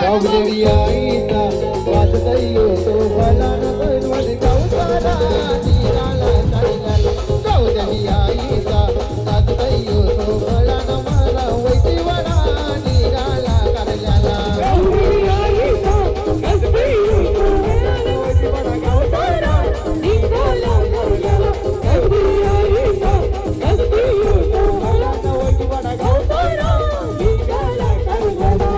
गावदेवी आईचा वाजतय तो भला न बनवण गावताला निराला चालल्याला गावदेवी आईचा वाजतय तो भला न मला वैती वडा निराला करल्याला गावदेवी आईचा वाजतय तो भला न वैती वडा गावताला निराला करल्याला गावदेवी आईचा वाजतय तो भला न वैती वडा गावताला निराला करल्याला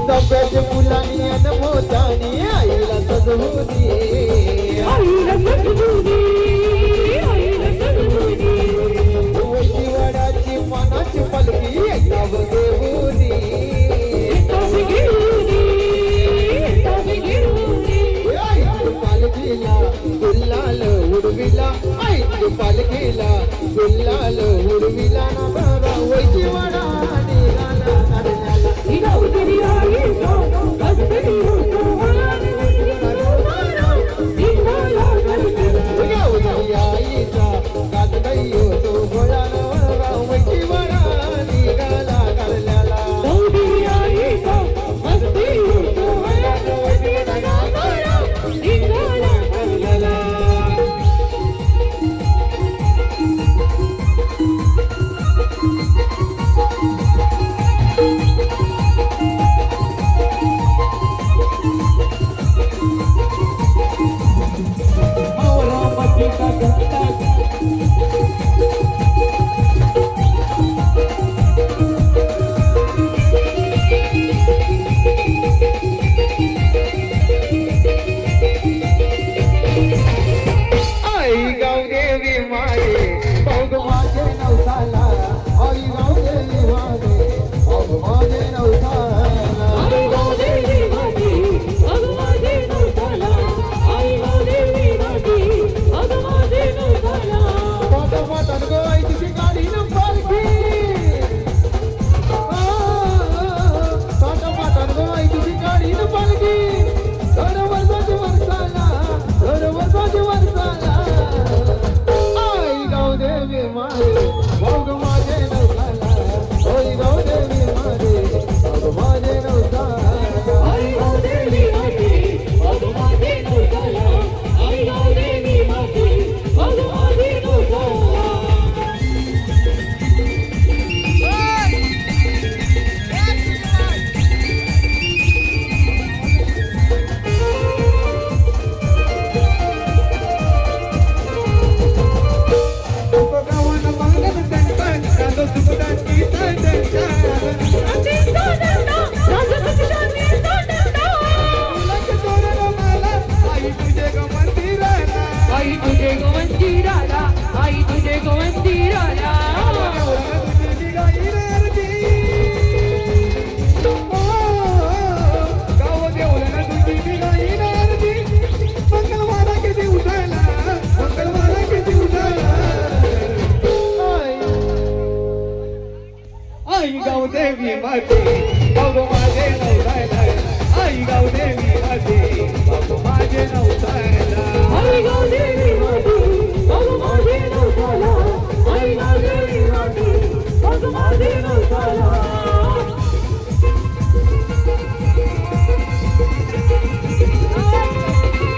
चाफ्याच्या फुलांनी अन मोत्यानी आईला सजवूनी आईला सजवूनी आईला सजवूनी वैती वडाची पानाची पलकी एकावर देऊनी एकावर घेऊनी एकावर घेऊनी आईच्या पालखीला गुल्लाल उडविला आईच्या पालखीला गुल्लाल उडविला ना बाबा वैती वडा निघाला करण्याला गावदेवी आईचा वाजतय तो भला न वैती वडा निराला करल्याला गावदेवी आईचा गाजतय तो भला न वैती वडा निघाला करण्याला गावदेवी आईचा वाजतय तो भला न वैती वडा गावताला निराला करल्याला आई गावदेवी माये बघ माझे नवसाला आई गावदेवी माये बघ माझे नवसाला आई गावदेवी माझी अग माझे नवसाला आई गावदेवी माझी अग माझे नवसाला पाठोपाठ गो आई तुझी गाडी न पालखी पाठोपाठ गो आई तुझी गाडी न पालखी दर वर्षाची वर्षाला दर वर्षाची वर्षाला आई गावदेवी माये बघ माझे नवसाला आई गावदेवी माये बघ माझे नवसाला आई गावदेवी माझी अग माझे नवसाला आई गावदेवी माझी अग माझे नवसाला आई तुझे गो मंदिराला आई तुझे गो मंदिराला